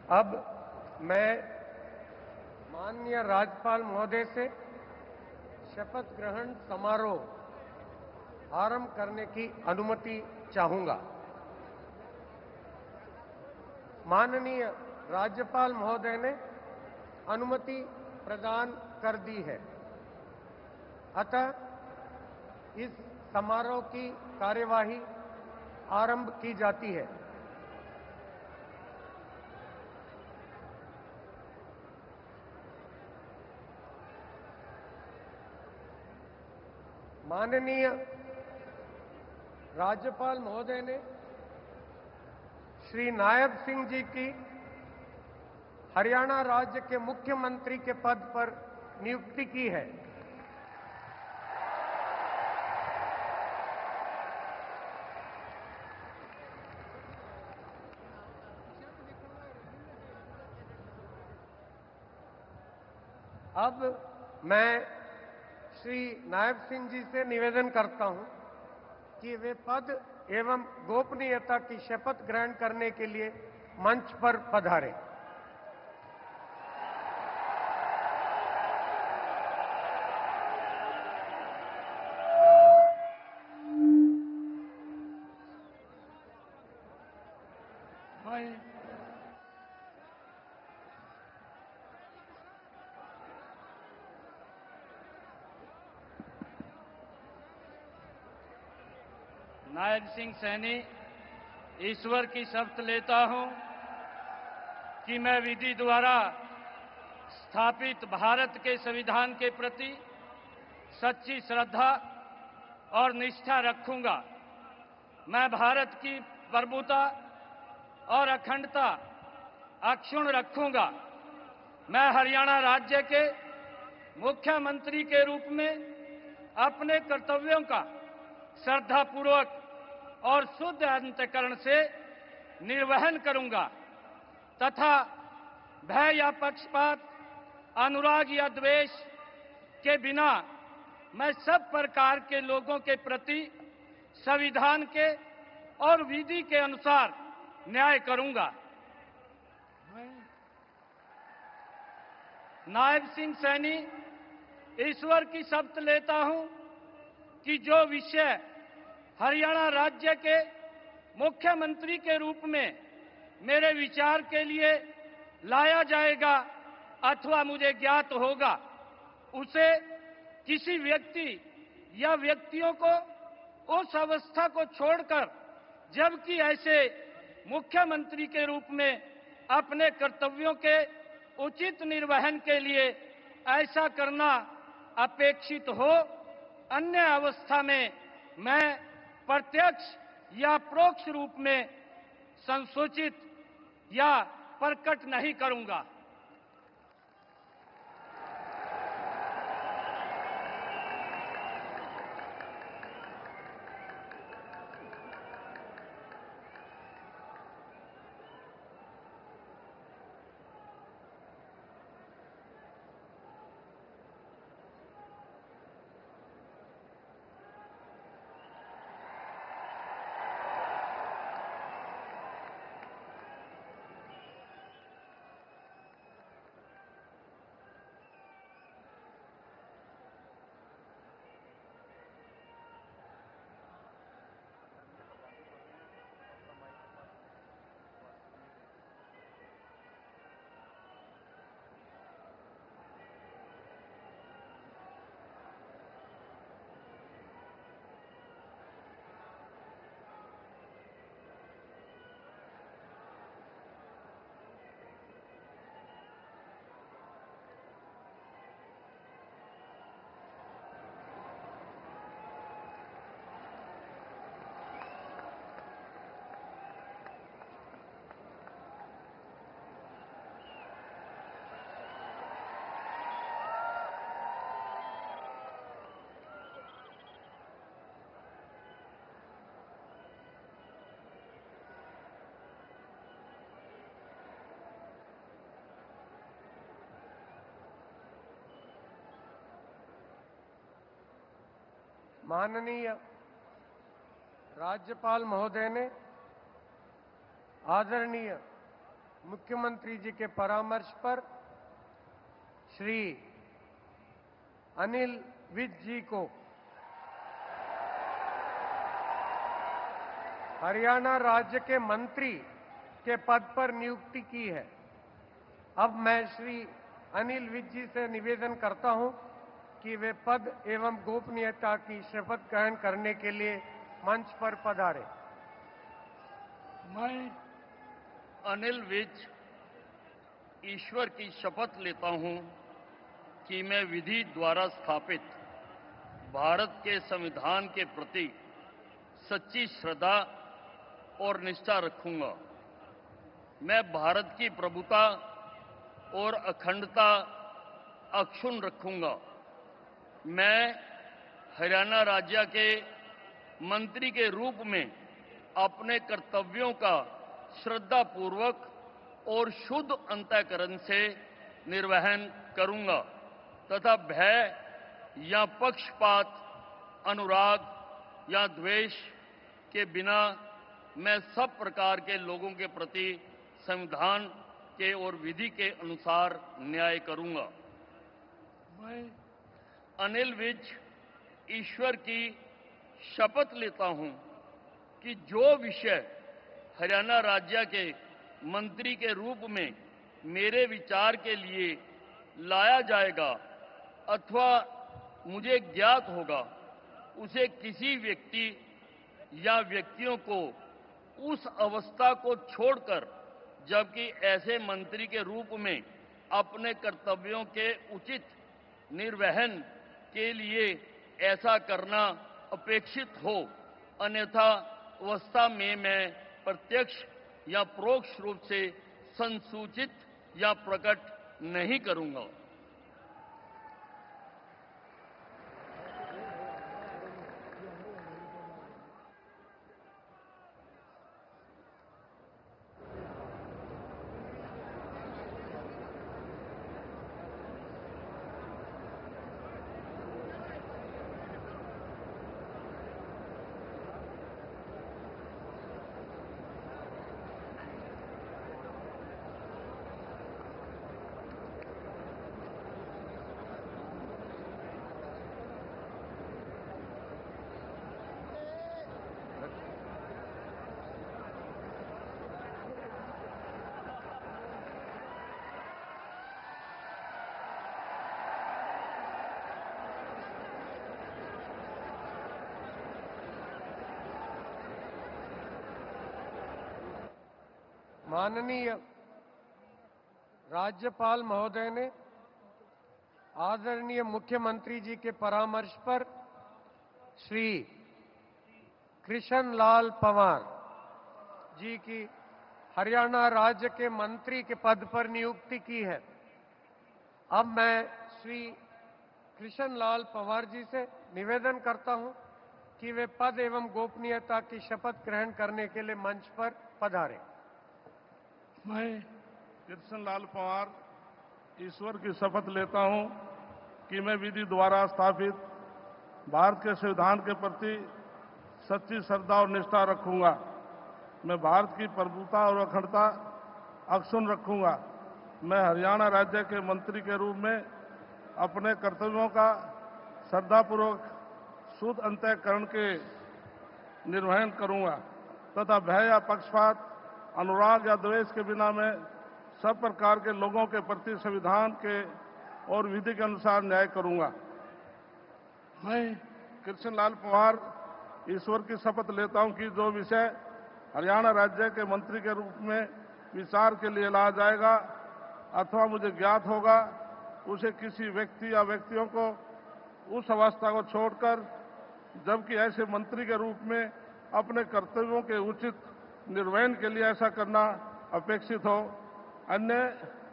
अब मैं माननीय राज्यपाल महोदय से शपथ ग्रहण समारोह आरंभ करने की अनुमति चाहूंगा। माननीय राज्यपाल महोदय ने अनुमति प्रदान कर दी है, अतः इस समारोह की कार्यवाही आरंभ की जाती है। माननीय राज्यपाल महोदय ने श्री नायब सिंह जी की हरियाणा राज्य के मुख्यमंत्री के पद पर नियुक्ति की है। अब मैं श्री नायब सिंह जी से निवेदन करता हूं कि वे पद एवं गोपनीयता की शपथ ग्रहण करने के लिए मंच पर पधारें। नायब सिंह सैनी ईश्वर की शपथ लेता हूं कि मैं विधि द्वारा स्थापित भारत के संविधान के प्रति सच्ची श्रद्धा और निष्ठा रखूंगा। मैं भारत की प्रभुता और अखंडता अक्षुण्ण रखूंगा। मैं हरियाणा राज्य के मुख्यमंत्री के रूप में अपने कर्तव्यों का श्रद्धापूर्वक और शुद्ध अंतःकरण से निर्वहन करूंगा तथा भय या पक्षपात, अनुराग या द्वेष के बिना मैं सब प्रकार के लोगों के प्रति संविधान के और विधि के अनुसार न्याय करूंगा। नायब सिंह सैनी ईश्वर की शपथ लेता हूं कि जो विषय हरियाणा राज्य के मुख्यमंत्री के रूप में मेरे विचार के लिए लाया जाएगा अथवा मुझे ज्ञात होगा, उसे किसी व्यक्ति या व्यक्तियों को उस अवस्था को छोड़कर, जबकि ऐसे मुख्यमंत्री के रूप में अपने कर्तव्यों के उचित निर्वहन के लिए ऐसा करना अपेक्षित हो, अन्य अवस्था में मैं प्रत्यक्ष या परोक्ष रूप में संसूचित या प्रकट नहीं करूंगा। माननीय राज्यपाल महोदय ने आदरणीय मुख्यमंत्री जी के परामर्श पर श्री अनिल विज जी को हरियाणा राज्य के मंत्री के पद पर नियुक्ति की है। अब मैं श्री अनिल विज जी से निवेदन करता हूं कि वे पद एवं गोपनीयता की शपथ ग्रहण करने के लिए मंच पर पधारें। मैं अनिल विज ईश्वर की शपथ लेता हूं कि मैं विधि द्वारा स्थापित भारत के संविधान के प्रति सच्ची श्रद्धा और निष्ठा रखूंगा। मैं भारत की प्रभुता और अखंडता अक्षुण्ण रखूंगा। मैं हरियाणा राज्य के मंत्री के रूप में अपने कर्तव्यों का श्रद्धापूर्वक और शुद्ध अंतःकरण से निर्वहन करूंगा तथा भय या पक्षपात, अनुराग या द्वेष के बिना मैं सब प्रकार के लोगों के प्रति संविधान के और विधि के अनुसार न्याय करूंगा। मैं अनिल विज ईश्वर की शपथ लेता हूं कि जो विषय हरियाणा राज्य के मंत्री के रूप में मेरे विचार के लिए लाया जाएगा अथवा मुझे ज्ञात होगा, उसे किसी व्यक्ति या व्यक्तियों को उस अवस्था को छोड़कर, जबकि ऐसे मंत्री के रूप में अपने कर्तव्यों के उचित निर्वहन के लिए ऐसा करना अपेक्षित हो, अन्यथा अवस्था में मैं प्रत्यक्ष या परोक्ष रूप से संसूचित या प्रकट नहीं करूंगा। माननीय राज्यपाल महोदय ने आदरणीय मुख्यमंत्री जी के परामर्श पर श्री कृष्ण लाल पंवार जी की हरियाणा राज्य के मंत्री के पद पर नियुक्ति की है। अब मैं श्री कृष्ण लाल पंवार जी से निवेदन करता हूं कि वे पद एवं गोपनीयता की शपथ ग्रहण करने के लिए मंच पर पधारें। मैं कृष्णलाल पंवार ईश्वर की शपथ लेता हूं कि मैं विधि द्वारा स्थापित भारत के संविधान के प्रति सच्ची श्रद्धा और निष्ठा रखूंगा। मैं भारत की प्रभुता और अखंडता अक्षुण्ण रखूंगा। मैं हरियाणा राज्य के मंत्री के रूप में अपने कर्तव्यों का श्रद्धापूर्वक शुद्ध अंतःकरण के निर्वहन करूंगा तथा भय या पक्षपात, अनुराग या द्वेष के बिना मैं सब प्रकार के लोगों के प्रति संविधान के और विधि के अनुसार न्याय करूंगा। मैं कृष्णलाल पंवार ईश्वर की शपथ लेता हूं कि जो विषय हरियाणा राज्य के मंत्री के रूप में विचार के लिए लाया जाएगा अथवा मुझे ज्ञात होगा, उसे किसी व्यक्ति या व्यक्तियों को उस अवस्था को छोड़कर, जबकि ऐसे मंत्री के रूप में अपने कर्तव्यों के उचित निर्वहन के लिए ऐसा करना अपेक्षित हो, अन्य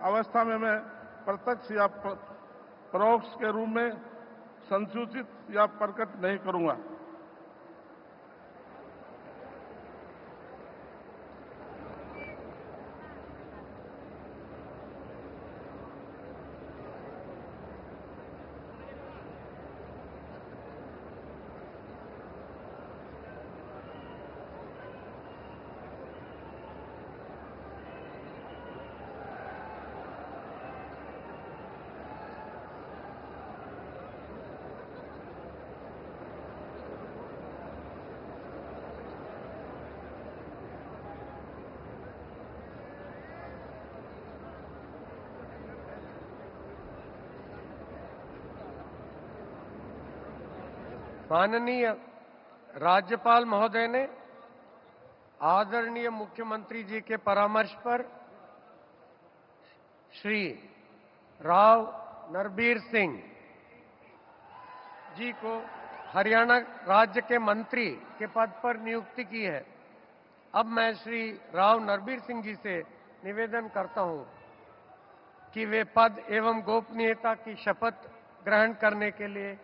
अवस्था में मैं प्रत्यक्ष या परोक्ष के रूप में संसूचित या प्रकट नहीं करूंगा। माननीय राज्यपाल महोदय ने आदरणीय मुख्यमंत्री जी के परामर्श पर श्री राव नरबीर सिंह जी को हरियाणा राज्य के मंत्री के पद पर नियुक्ति की है। अब मैं श्री राव नरबीर सिंह जी से निवेदन करता हूं कि वे पद एवं गोपनीयता की शपथ ग्रहण करने के लिए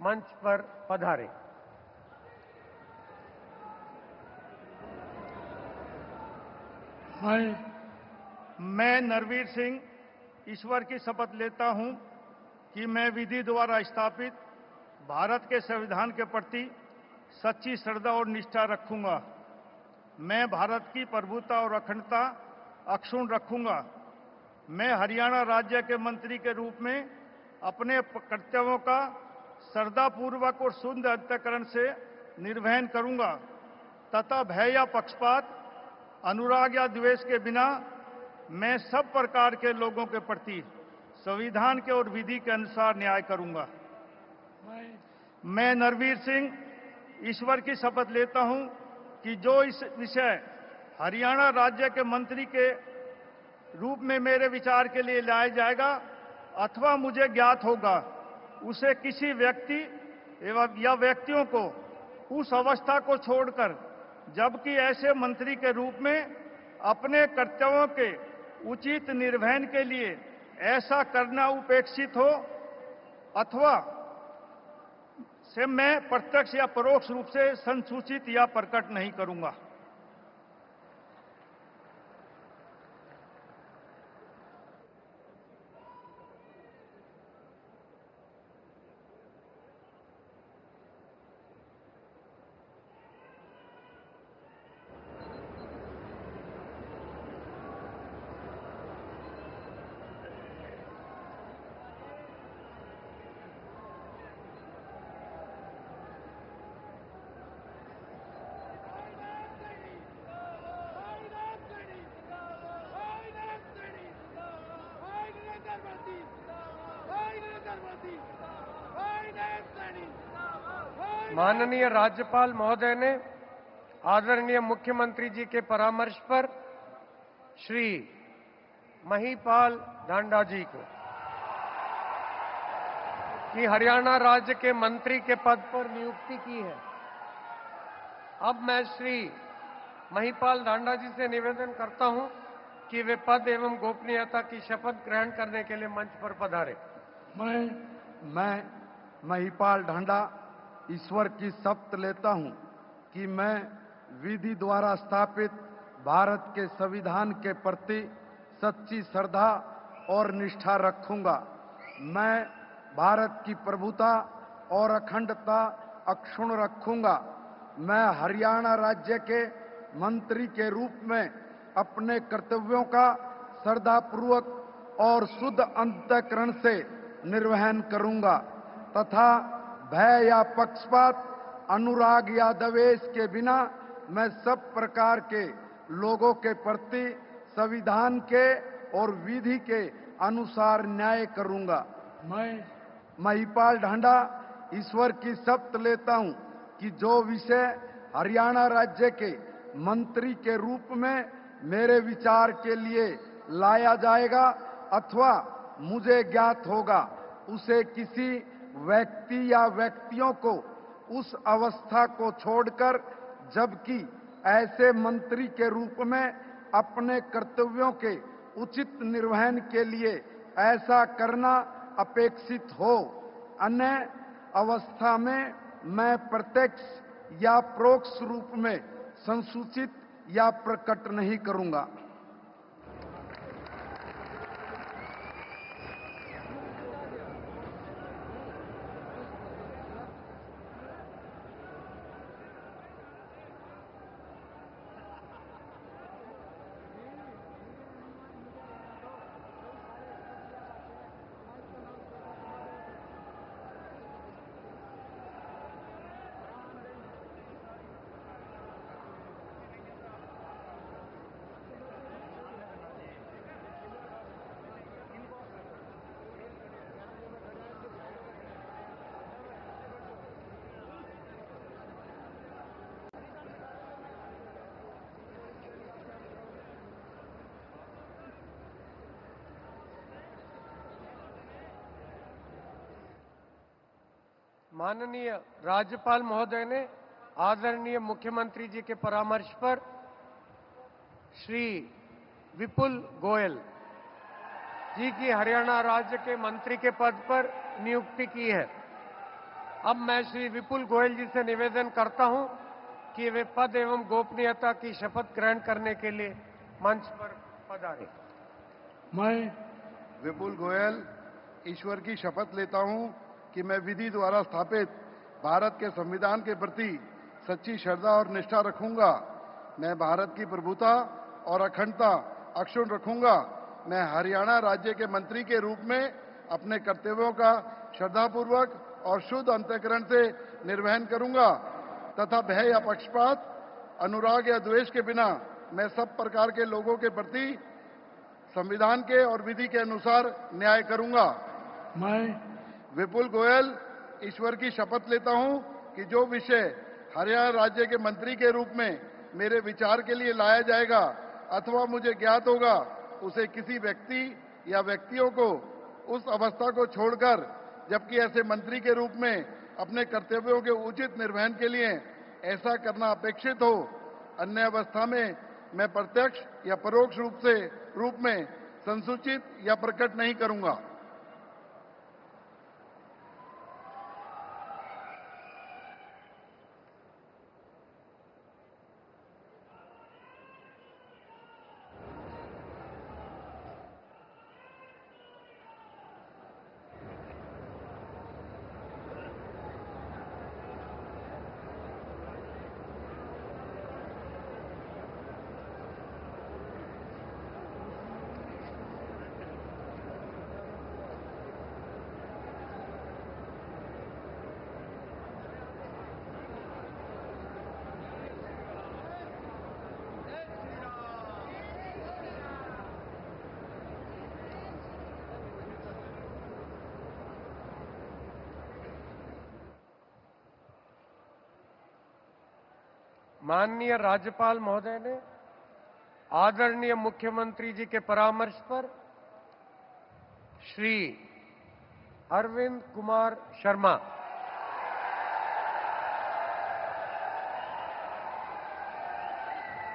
मंच पर पधारें। मैं नरवीर सिंह ईश्वर की शपथ लेता हूं कि मैं विधि द्वारा स्थापित भारत के संविधान के प्रति सच्ची श्रद्धा और निष्ठा रखूंगा। मैं भारत की प्रभुता और अखंडता अक्षुण्ण रखूंगा। मैं हरियाणा राज्य के मंत्री के रूप में अपने कर्तव्यों का श्रद्धापूर्वक और शुद्ध अंतःकरण से निर्वहन करूंगा तथा भय या पक्षपात, अनुराग या द्वेष के बिना मैं सब प्रकार के लोगों के प्रति संविधान के और विधि के अनुसार न्याय करूंगा। मैं नरवीर सिंह ईश्वर की शपथ लेता हूं कि जो इस विषय हरियाणा राज्य के मंत्री के रूप में मेरे विचार के लिए लाया जाएगा अथवा मुझे ज्ञात होगा, उसे किसी व्यक्ति एवं या व्यक्तियों को उस अवस्था को छोड़कर, जबकि ऐसे मंत्री के रूप में अपने कर्तव्यों के उचित निर्वहन के लिए ऐसा करना उपेक्षित हो अथवा से मैं प्रत्यक्ष या परोक्ष रूप से संसूचित या प्रकट नहीं करूंगा। माननीय राज्यपाल महोदय ने आदरणीय मुख्यमंत्री जी के परामर्श पर श्री महिपाल ढांडा जी को कि हरियाणा राज्य के मंत्री के पद पर नियुक्ति की है। अब मैं श्री महिपाल ढांडा जी से निवेदन करता हूं कि वे पद एवं गोपनीयता की शपथ ग्रहण करने के लिए मंच पर पधारे। मैं महिपाल ढांडा ईश्वर की शपथ लेता हूं कि मैं विधि द्वारा स्थापित भारत के संविधान के प्रति सच्ची श्रद्धा और निष्ठा रखूंगा। मैं भारत की प्रभुता और अखंडता अक्षुण्ण रखूंगा। मैं हरियाणा राज्य के मंत्री के रूप में अपने कर्तव्यों का श्रद्धापूर्वक और शुद्ध अंतःकरण से निर्वहन करूंगा तथा भय या पक्षपात, अनुराग या द्वेष के बिना मैं सब प्रकार के लोगों के प्रति संविधान के और विधि के अनुसार न्याय करूंगा। मैं महिपाल ढांडा ईश्वर की शपथ लेता हूं कि जो विषय हरियाणा राज्य के मंत्री के रूप में मेरे विचार के लिए लाया जाएगा अथवा मुझे ज्ञात होगा, उसे किसी व्यक्ति या व्यक्तियों को उस अवस्था को छोड़कर, जबकि ऐसे मंत्री के रूप में अपने कर्तव्यों के उचित निर्वहन के लिए ऐसा करना अपेक्षित हो, अन्य अवस्था में मैं प्रत्यक्ष या परोक्ष रूप में संसूचित या प्रकट नहीं करूंगा। माननीय राज्यपाल महोदय ने आदरणीय मुख्यमंत्री जी के परामर्श पर श्री विपुल गोयल जी की हरियाणा राज्य के मंत्री के पद पर नियुक्ति की है। अब मैं श्री विपुल गोयल जी से निवेदन करता हूं कि वे पद एवं गोपनीयता की शपथ ग्रहण करने के लिए मंच पर पधारें। मैं विपुल गोयल ईश्वर की शपथ लेता हूं कि मैं विधि द्वारा स्थापित भारत के संविधान के प्रति सच्ची श्रद्धा और निष्ठा रखूंगा। मैं भारत की प्रभुता और अखंडता अक्षुण्ण रखूंगा। मैं हरियाणा राज्य के मंत्री के रूप में अपने कर्तव्यों का श्रद्धापूर्वक और शुद्ध अंतःकरण से निर्वहन करूंगा तथा भय या पक्षपात, अनुराग या द्वेष के बिना मैं सब प्रकार के लोगों के प्रति संविधान के और विधि के अनुसार न्याय करूंगा। मैं विपुल गोयल ईश्वर की शपथ लेता हूं कि जो विषय हरियाणा राज्य के मंत्री के रूप में मेरे विचार के लिए लाया जाएगा अथवा मुझे ज्ञात होगा, उसे किसी व्यक्ति या व्यक्तियों को उस अवस्था को छोड़कर, जबकि ऐसे मंत्री के रूप में अपने कर्तव्यों के उचित निर्वहन के लिए ऐसा करना अपेक्षित हो, अन्य अवस्था में मैं प्रत्यक्ष या परोक्ष रूप में संसूचित या प्रकट नहीं करूंगा। माननीय राज्यपाल महोदय ने आदरणीय मुख्यमंत्री जी के परामर्श पर श्री अरविंद कुमार शर्मा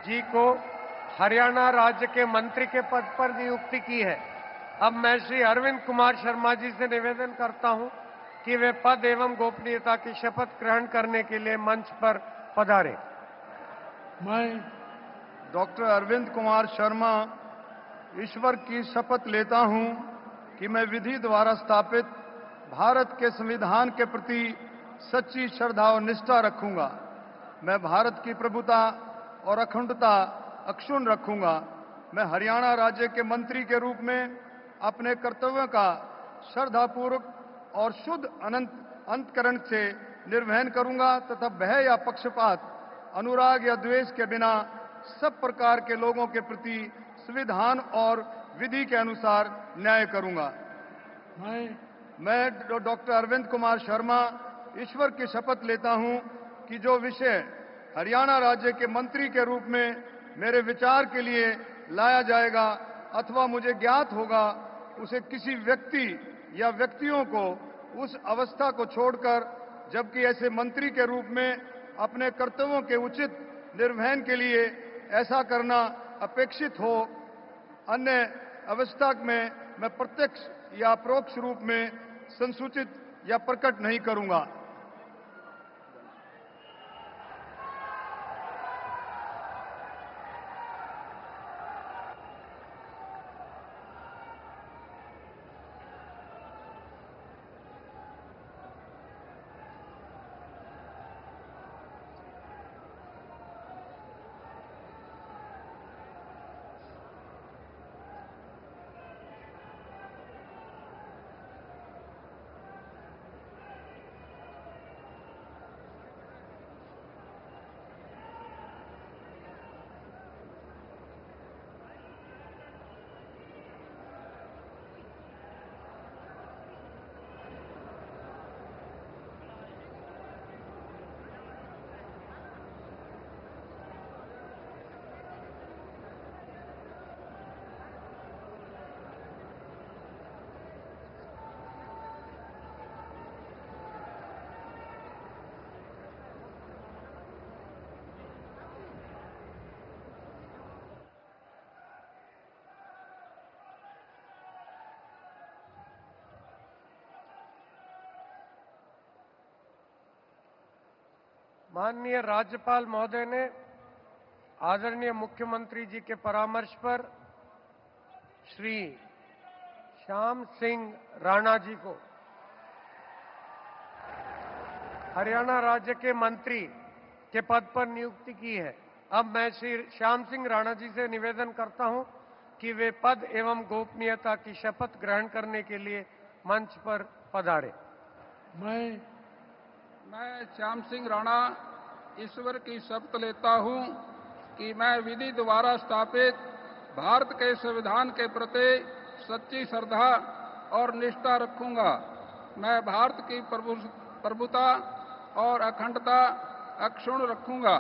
जी को हरियाणा राज्य के मंत्री के पद पर नियुक्ति की है। अब मैं श्री अरविंद कुमार शर्मा जी से निवेदन करता हूं कि वे पद एवं गोपनीयता की शपथ ग्रहण करने के लिए मंच पर पधारें। मैं डॉक्टर अरविंद कुमार शर्मा ईश्वर की शपथ लेता हूं कि मैं विधि द्वारा स्थापित भारत के संविधान के प्रति सच्ची श्रद्धा और निष्ठा रखूंगा। मैं भारत की प्रभुता और अखंडता अक्षुण्ण रखूंगा। मैं हरियाणा राज्य के मंत्री के रूप में अपने कर्तव्यों का श्रद्धापूर्वक और शुद्ध अंतःकरण से निर्वहन करूंगा तथा भय या पक्षपात, अनुराग या द्वेष के बिना सब प्रकार के लोगों के प्रति संविधान और विधि के अनुसार न्याय करूंगा। मैं डॉक्टर अरविंद कुमार शर्मा ईश्वर की शपथ लेता हूं कि जो विषय हरियाणा राज्य के मंत्री के रूप में मेरे विचार के लिए लाया जाएगा अथवा मुझे ज्ञात होगा, उसे किसी व्यक्ति या व्यक्तियों को उस अवस्था को छोड़कर, जबकि ऐसे मंत्री के रूप में अपने कर्तव्यों के उचित निर्वहन के लिए ऐसा करना अपेक्षित हो, अन्य अवस्था में मैं प्रत्यक्ष या परोक्ष रूप में संसूचित या प्रकट नहीं करूंगा। माननीय राज्यपाल महोदय ने आदरणीय मुख्यमंत्री जी के परामर्श पर श्री श्याम सिंह राणा जी को हरियाणा राज्य के मंत्री के पद पर नियुक्ति की है। अब मैं श्री श्याम सिंह राणा जी से निवेदन करता हूं कि वे पद एवं गोपनीयता की शपथ ग्रहण करने के लिए मंच पर पधारे। मैं श्याम सिंह राणा ईश्वर की शपथ लेता हूं कि मैं विधि द्वारा स्थापित भारत के संविधान के प्रति सच्ची श्रद्धा और निष्ठा रखूंगा। मैं भारत की प्रभुता और अखंडता अक्षुण्ण रखूंगा।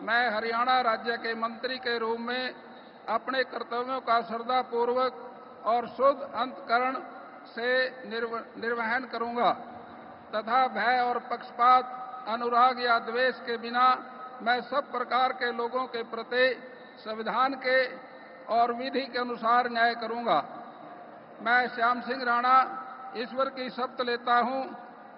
मैं हरियाणा राज्य के मंत्री के रूप में अपने कर्तव्यों का श्रद्धापूर्वक और शुद्ध अंतःकरण से निर्वहन करूंगा तथा भय और पक्षपात, अनुराग या द्वेष के बिना मैं सब प्रकार के लोगों के प्रति संविधान के और विधि के अनुसार न्याय करूंगा। मैं श्याम सिंह राणा ईश्वर की शपथ लेता हूं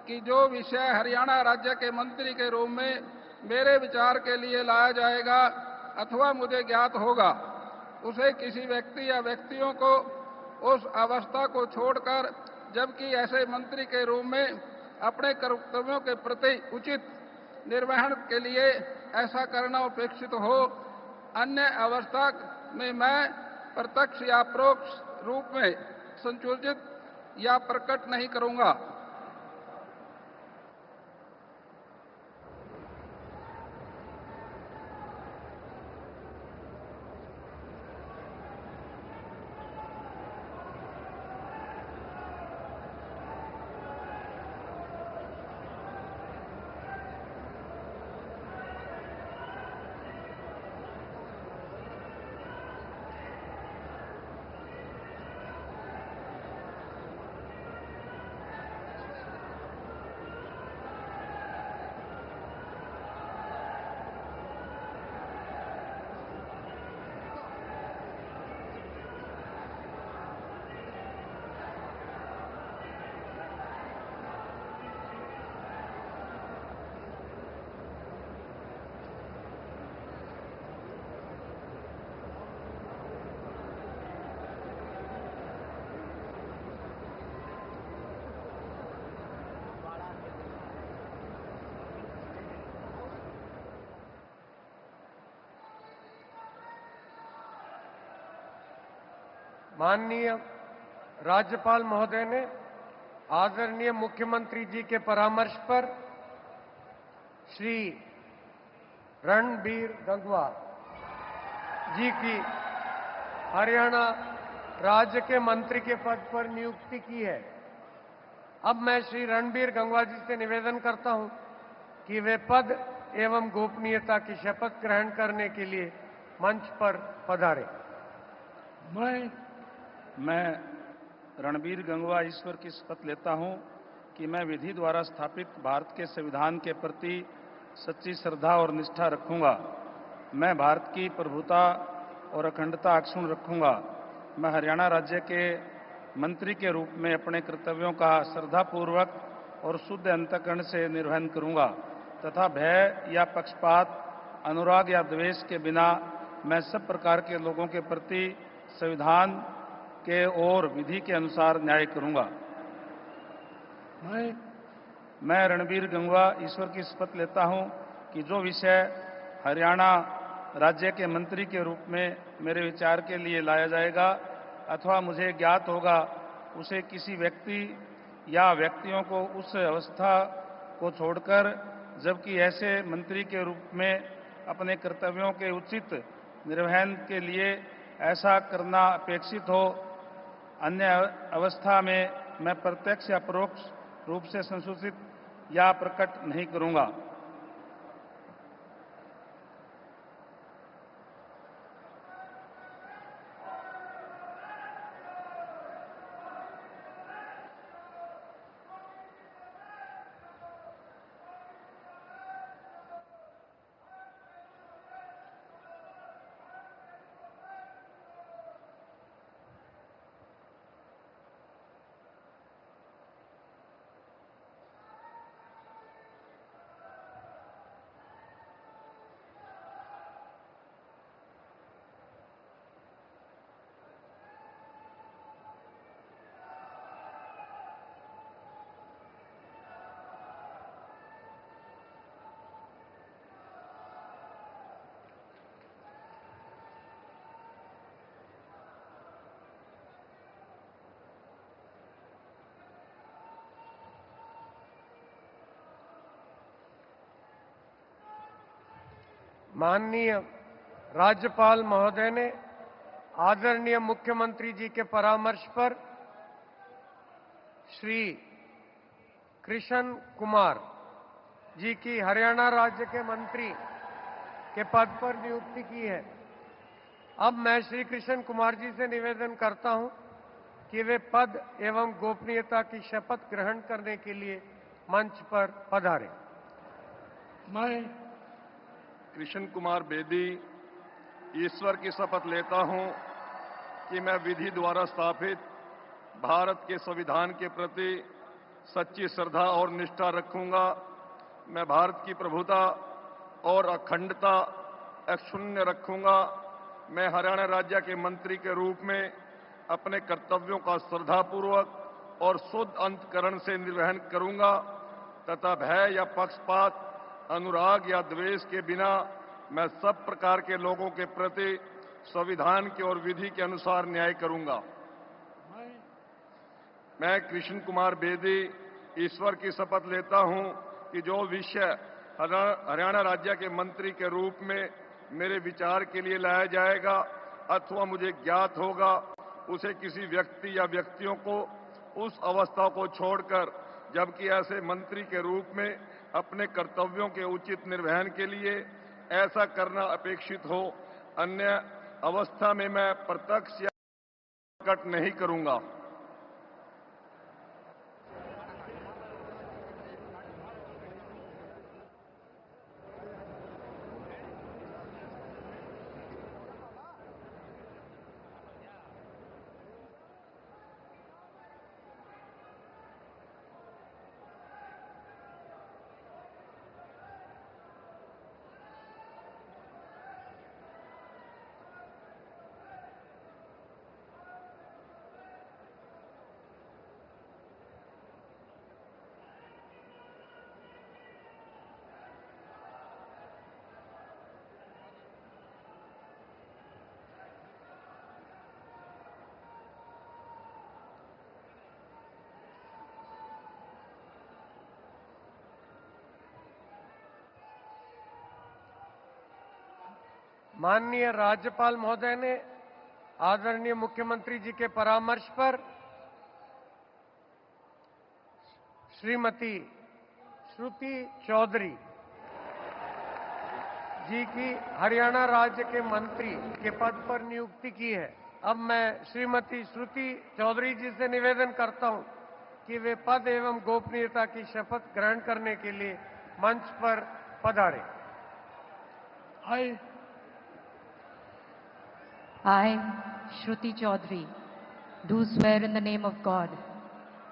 कि जो विषय हरियाणा राज्य के मंत्री के रूप में मेरे विचार के लिए लाया जाएगा अथवा मुझे ज्ञात होगा, उसे किसी व्यक्ति या व्यक्तियों को उस अवस्था को छोड़कर, जबकि ऐसे मंत्री के रूप में अपने कर्तव्यों के प्रति उचित निर्वहन के लिए ऐसा करना अपेक्षित हो, अन्य अवस्था में मैं प्रत्यक्ष या परोक्ष रूप में संयोजित या प्रकट नहीं करूंगा। माननीय राज्यपाल महोदय ने आदरणीय मुख्यमंत्री जी के परामर्श पर श्री रणबीर गंगवा जी की हरियाणा राज्य के मंत्री के पद पर नियुक्ति की है। अब मैं श्री रणबीर गंगवा जी से निवेदन करता हूं कि वे पद एवं गोपनीयता की शपथ ग्रहण करने के लिए मंच पर पधारे। मैं रणबीर गंगवा ईश्वर की शपथ लेता हूं कि मैं विधि द्वारा स्थापित भारत के संविधान के प्रति सच्ची श्रद्धा और निष्ठा रखूंगा। मैं भारत की प्रभुता और अखंडता अक्षुण्ण रखूंगा। मैं हरियाणा राज्य के मंत्री के रूप में अपने कर्तव्यों का श्रद्धापूर्वक और शुद्ध अंतःकरण से निर्वहन करूंगा तथा भय या पक्षपात, अनुराग या द्वेष के बिना मैं सब प्रकार के लोगों के प्रति संविधान के और विधि के अनुसार न्याय करूंगा। मैं रणबीर गंगवा ईश्वर की शपथ लेता हूं कि जो विषय हरियाणा राज्य के मंत्री के रूप में मेरे विचार के लिए लाया जाएगा अथवा मुझे ज्ञात होगा, उसे किसी व्यक्ति या व्यक्तियों को उस अवस्था को छोड़कर, जबकि ऐसे मंत्री के रूप में अपने कर्तव्यों के उचित निर्वहन के लिए ऐसा करना अपेक्षित हो, अन्य अवस्था में मैं प्रत्यक्ष या परोक्ष रूप से संसूचित या प्रकट नहीं करूंगा। माननीय राज्यपाल महोदय ने आदरणीय मुख्यमंत्री जी के परामर्श पर श्री कृष्ण कुमार जी की हरियाणा राज्य के मंत्री के पद पर नियुक्ति की है। अब मैं श्री कृष्ण कुमार जी से निवेदन करता हूं कि वे पद एवं गोपनीयता की शपथ ग्रहण करने के लिए मंच पर पधारें। मैं कृष्ण कुमार बेदी ईश्वर की शपथ लेता हूं कि मैं विधि द्वारा स्थापित भारत के संविधान के प्रति सच्ची श्रद्धा और निष्ठा रखूंगा। मैं भारत की प्रभुता और अखंडता अक्षुण्ण रखूंगा। मैं हरियाणा राज्य के मंत्री के रूप में अपने कर्तव्यों का श्रद्धापूर्वक और शुद्ध अंतकरण से निर्वहन करूंगा तथा भय या पक्षपात, अनुराग या द्वेष के बिना मैं सब प्रकार के लोगों के प्रति संविधान के और विधि के अनुसार न्याय करूंगा। मैं कृष्ण कुमार बेदी ईश्वर की शपथ लेता हूं कि जो विषय हरियाणा राज्य के मंत्री के रूप में मेरे विचार के लिए लाया जाएगा अथवा मुझे ज्ञात होगा, उसे किसी व्यक्ति या व्यक्तियों को उस अवस्था को छोड़कर जबकि ऐसे मंत्री के रूप में अपने कर्तव्यों के उचित निर्वहन के लिए ऐसा करना अपेक्षित हो, अन्य अवस्था में मैं प्रत्यक्ष या प्रकट नहीं करूंगा। माननीय राज्यपाल महोदय ने आदरणीय मुख्यमंत्री जी के परामर्श पर श्रीमती श्रुति चौधरी जी की हरियाणा राज्य के मंत्री के पद पर नियुक्ति की है। अब मैं श्रीमती श्रुति चौधरी जी से निवेदन करता हूं कि वे पद एवं गोपनीयता की शपथ ग्रहण करने के लिए मंच पर पधारें। I, Shruti Chaudhary, do swear in the name of God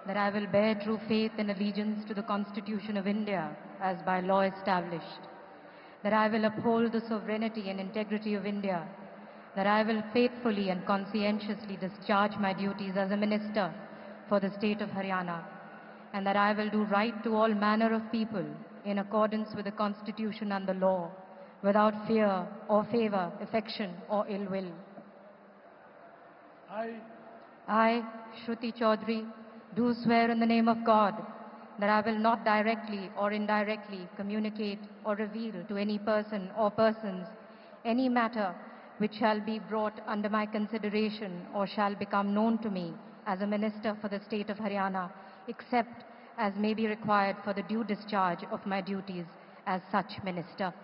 that I will bear true faith and allegiance to the Constitution of India as by law established, that I will uphold the sovereignty and integrity of India, that I will faithfully and conscientiously discharge my duties as a minister for the state of Haryana, and that I will do right to all manner of people in accordance with the Constitution and the law, without fear or favor, affection or ill will. I, Shruti Chaudhary, do swear in the name of God that I will not directly or indirectly communicate or reveal to any person or persons any matter which shall be brought under my consideration or shall become known to me as a minister for the state of Haryana, except as may be required for the due discharge of my duties as such minister.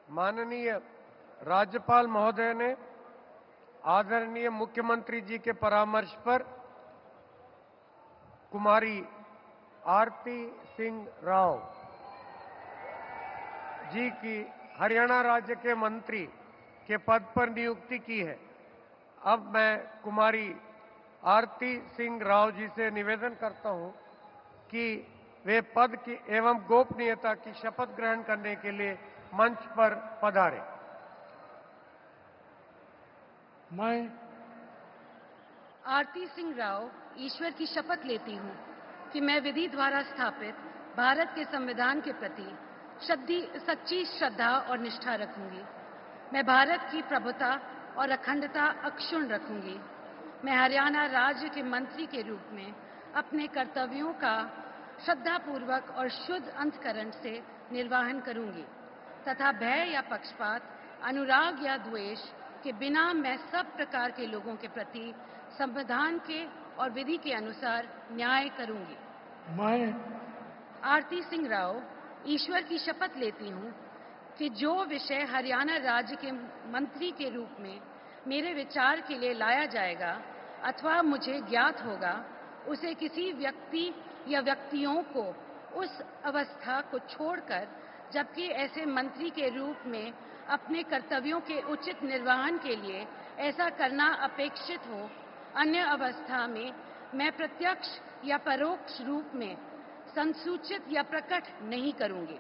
माननीय राज्यपाल महोदय ने आदरणीय मुख्यमंत्री जी के परामर्श पर कुमारी आरती सिंह राव जी की हरियाणा राज्य के मंत्री के पद पर नियुक्ति की है। अब मैं कुमारी आरती सिंह राव जी से निवेदन करता हूं कि वे पद की एवं गोपनीयता की शपथ ग्रहण करने के लिए मंच पर पधारें। मैं आरती सिंह राव ईश्वर की शपथ लेती हूँ कि मैं विधि द्वारा स्थापित भारत के संविधान के प्रति सच्ची श्रद्धा और निष्ठा रखूंगी। मैं भारत की प्रभुता और अखंडता अक्षुण्ण रखूंगी। मैं हरियाणा राज्य के मंत्री के रूप में अपने कर्तव्यों का श्रद्धापूर्वक और शुद्ध अंतःकरण से निर्वहन करूंगी तथा भय या पक्षपात, अनुराग या द्वेष के बिना मैं सब प्रकार के लोगों के प्रति संविधान के और विधि के अनुसार न्याय करूंगी। मैं आरती सिंह राव ईश्वर की शपथ लेती हूँ कि जो विषय हरियाणा राज्य के मंत्री के रूप में मेरे विचार के लिए लाया जाएगा अथवा मुझे ज्ञात होगा, उसे किसी व्यक्ति या व्यक्तियों को उस अवस्था को छोड़कर, जबकि ऐसे मंत्री के रूप में अपने कर्तव्यों के उचित निर्वहन के लिए ऐसा करना अपेक्षित हो, अन्य अवस्था में मैं प्रत्यक्ष या परोक्ष रूप में संसूचित या प्रकट नहीं करूंगी।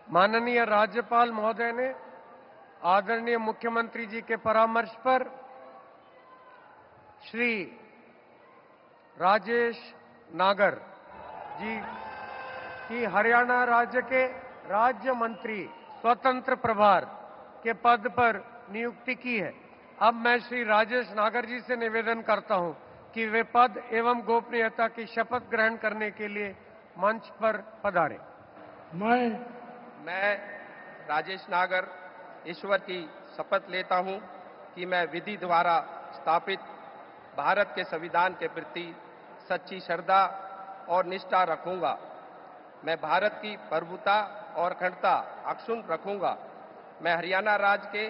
माननीय राज्यपाल महोदय ने आदरणीय मुख्यमंत्री जी के परामर्श पर श्री राजेश नागर जी की हरियाणा राज्य के राज्य मंत्री स्वतंत्र प्रभार के पद पर नियुक्ति की है। अब मैं श्री राजेश नागर जी से निवेदन करता हूं कि वे पद एवं गोपनीयता की शपथ ग्रहण करने के लिए मंच पर पधारें। मैं राजेश नागर ईश्वर की शपथ लेता हूं कि मैं विधि द्वारा स्थापित भारत के संविधान के प्रति सच्ची श्रद्धा और निष्ठा रखूंगा। मैं भारत की प्रभुता और अखंडता अक्षुण्ण रखूंगा। मैं हरियाणा राज्य के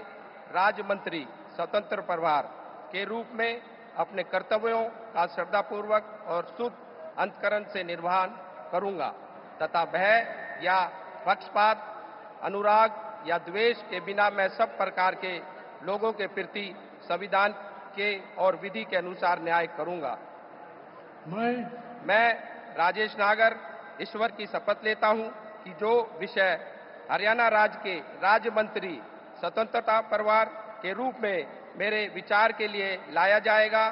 राज्य मंत्री स्वतंत्र प्रभार के रूप में अपने कर्तव्यों का श्रद्धापूर्वक और शुद्ध अंतःकरण से निर्वहन करूंगा तथा भय या पक्षपात, अनुराग या द्वेष के बिना मैं सब प्रकार के लोगों के प्रति संविधान के और विधि के अनुसार न्याय करूंगा। मैं राजेश नागर ईश्वर की शपथ लेता हूं कि जो विषय हरियाणा राज्य के राज्य मंत्री स्वतंत्रता प्रभार के रूप में मेरे विचार के लिए लाया जाएगा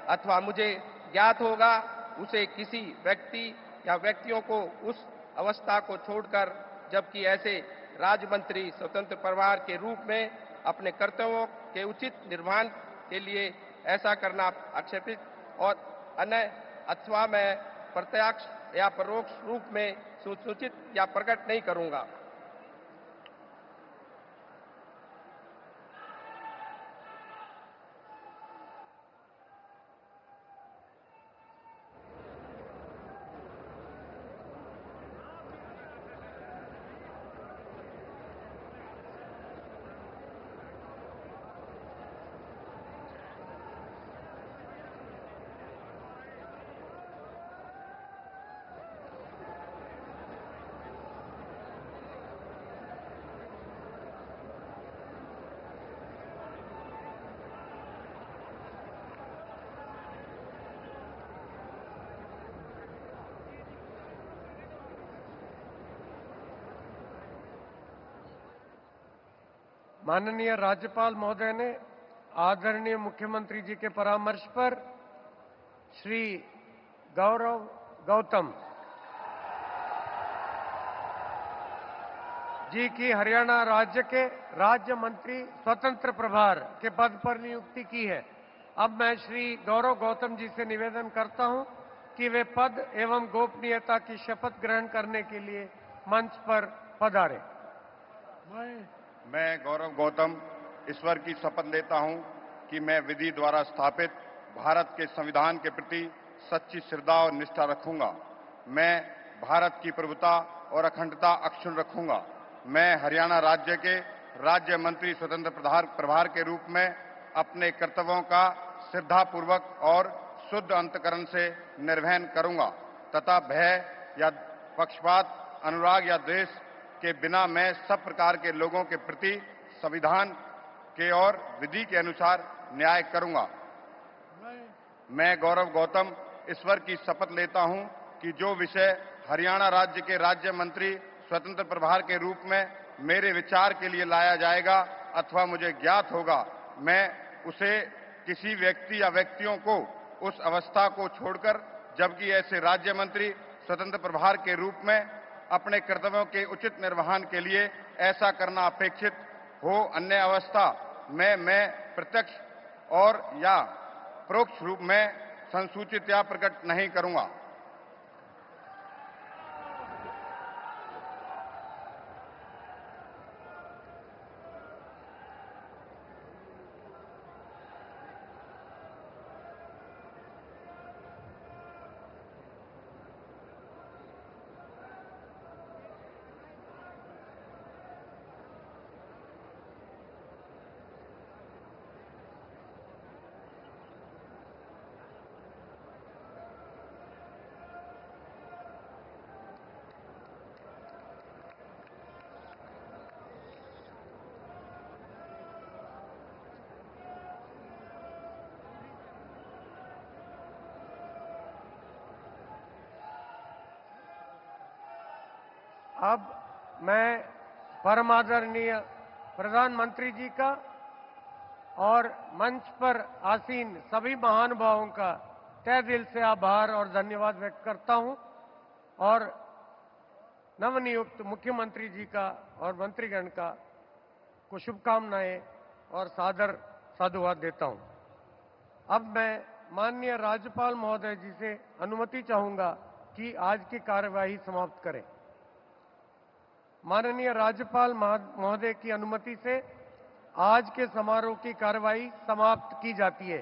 अथवा मुझे ज्ञात होगा, उसे किसी व्यक्ति या व्यक्तियों को उस अवस्था को छोड़कर, जबकि ऐसे राज्य मंत्री स्वतंत्र प्रभार के रूप में अपने कर्तव्यों के उचित निर्वहन के लिए ऐसा करना आक्षेपित और अन्य अथवा मैं प्रत्यक्ष या परोक्ष रूप में सूचित या प्रकट नहीं करूंगा। माननीय राज्यपाल महोदय ने आदरणीय मुख्यमंत्री जी के परामर्श पर श्री गौरव गौतम जी की हरियाणा राज्य के राज्य मंत्री स्वतंत्र प्रभार के पद पर नियुक्ति की है। अब मैं श्री गौरव गौतम जी से निवेदन करता हूं कि वे पद एवं गोपनीयता की शपथ ग्रहण करने के लिए मंच पर पधारें। मैं गौरव गौतम ईश्वर की शपथ लेता हूं कि मैं विधि द्वारा स्थापित भारत के संविधान के प्रति सच्ची श्रद्धा और निष्ठा रखूंगा। मैं भारत की प्रभुता और अखंडता अक्षुण्ण रखूंगा। मैं हरियाणा राज्य के राज्य मंत्री स्वतंत्र प्रभार के रूप में अपने कर्तव्यों का श्रद्धापूर्वक और शुद्ध अंतकरण से निर्वहन करूंगा तथा भय या पक्षपात, अनुराग या द्वेष के बिना मैं सब प्रकार के लोगों के प्रति संविधान के और विधि के अनुसार न्याय करूंगा। मैं गौरव गौतम ईश्वर की शपथ लेता हूं कि जो विषय हरियाणा राज्य के राज्य मंत्री स्वतंत्र प्रभार के रूप में मेरे विचार के लिए लाया जाएगा अथवा मुझे ज्ञात होगा, मैं उसे किसी व्यक्ति या व्यक्तियों को उस अवस्था को छोड़कर, जबकि ऐसे राज्य मंत्री स्वतंत्र प्रभार के रूप में अपने कर्तव्यों के उचित निर्वहन के लिए ऐसा करना अपेक्षित हो, अन्य अवस्था मैं प्रत्यक्ष और या परोक्ष रूप में संसूचित या प्रकट नहीं करूंगा। अब मैं परमादरणीय प्रधानमंत्री जी का और मंच पर आसीन सभी महानुभावों का तहे दिल से आभार और धन्यवाद व्यक्त करता हूं और नवनियुक्त मुख्यमंत्री जी का और मंत्रीगण का को शुभकामनाएं और सादर साधुवाद देता हूं। अब मैं माननीय राज्यपाल महोदय जी से अनुमति चाहूंगा कि आज की कार्यवाही समाप्त करें। माननीय राज्यपाल महोदय की अनुमति से आज के समारोह की कार्यवाही समाप्त की जाती है।